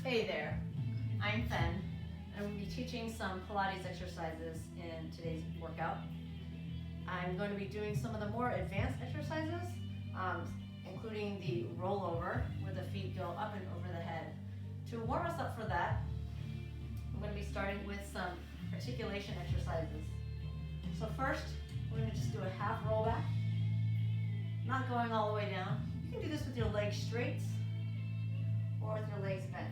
Hey there, I'm Fen, and we'll be teaching some Pilates exercises in today's workout. I'm going to be doing some of the more advanced exercises, including the rollover, where the feet go up and over the head. To warm us up for that, I'm going to be starting with some articulation exercises. So first, we're going to just do a half rollback, not going all the way down. You can do this with your legs straight or with your legs bent.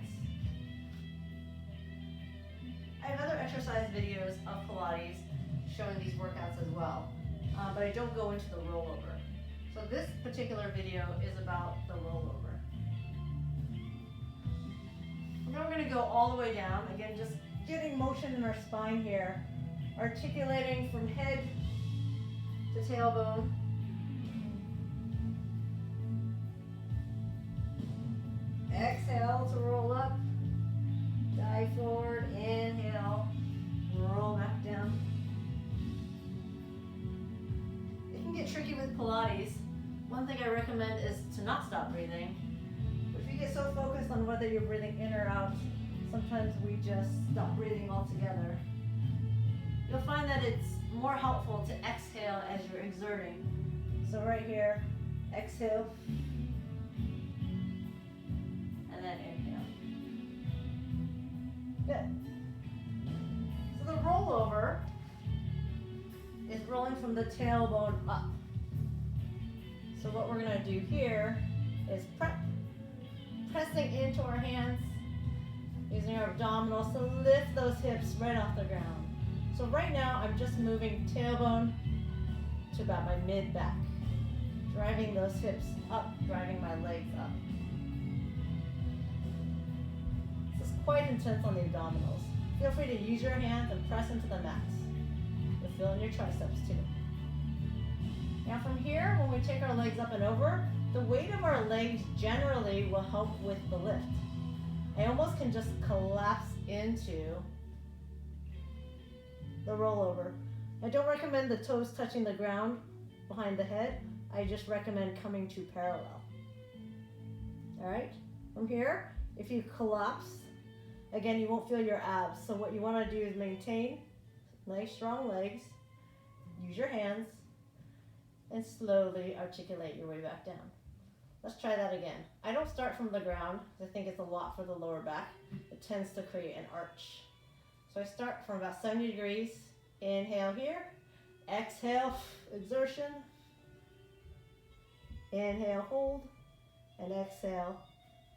I have other exercise videos of Pilates showing these workouts as well, but I don't go into the rollover. So this particular video is about the rollover. And then we're going to go all the way down, again just getting motion in our spine here, articulating from head to tailbone. Exhale to roll up, dive forward, inhale, roll back down. It can get tricky with Pilates. One thing I recommend is to not stop breathing. But if you get so focused on whether you're breathing in or out, sometimes we just stop breathing altogether. You'll find that it's more helpful to exhale as you're exerting. So right here, exhale, and then inhale. Good. So the rollover is rolling from the tailbone up. So what we're going to do here is pressing into our hands, using our abdominals to lift those hips right off the ground. So right now I'm just moving tailbone to about my mid-back, driving those hips up, driving my legs up. This is quite intense on the abdominals. Feel free to use your hands and press into the max. You'll feel in your triceps too. Now from here, when we take our legs up and over, the weight of our legs generally will help with the lift. I almost can just collapse into the rollover. I don't recommend the toes touching the ground behind the head. I just recommend coming to parallel. All right, from here, if you collapse, again, you won't feel your abs. So what you want to do is maintain nice strong legs, use your hands, and slowly articulate your way back down. Let's try that again. I don't start from the ground because I think it's a lot for the lower back. It tends to create an arch. So I start from about 70 degrees. Inhale here. Exhale, exertion. Inhale, hold. And exhale.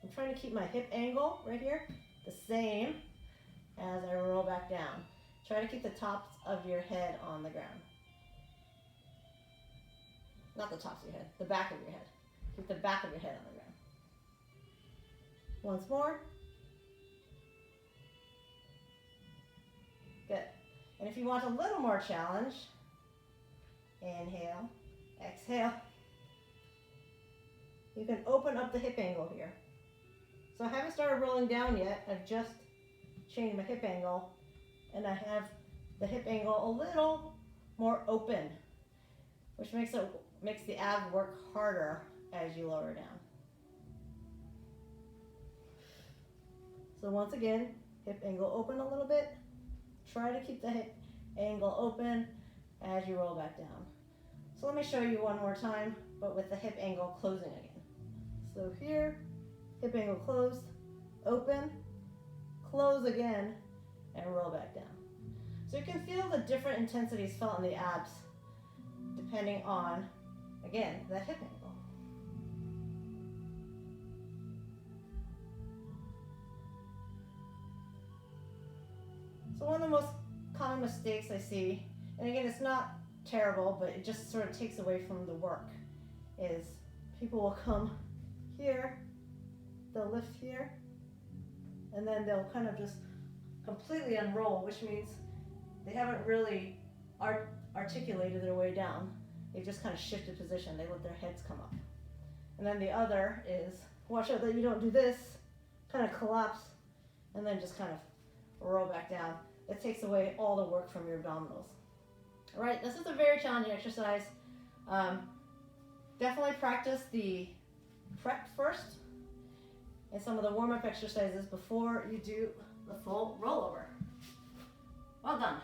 I'm trying to keep my hip angle right here the same as I roll back down. Try to keep the tops of your head on the ground. Not the tops of your head, the back of your head. Keep the back of your head on the ground. Once more. Good. And if you want a little more challenge, inhale, exhale. You can open up the hip angle here. So I haven't started rolling down yet. I've just changed my hip angle, and I have the hip angle a little more open, which makes the abs work harder as you lower down. So once again, hip angle open a little bit. Try to keep the hip angle open as you roll back down. So let me show you one more time, but with the hip angle closing again. So here, hip angle closed, open, close again, and roll back down. So you can feel the different intensities felt in the abs depending on, again, that hip angle. So one of the most common mistakes I see, and again, it's not terrible, but it just sort of takes away from the work, is people will come here, they'll lift here, and then they'll kind of just completely unroll, which means they haven't really articulated their way down. They just kind of shifted position. They let their heads come up. And then the other is, watch out that you don't do this, kind of collapse, and then just kind of roll back down. It takes away all the work from your abdominals. All right, this is a very challenging exercise. Definitely practice the prep first. and some of the warm-up exercises before you do the full rollover. Well done.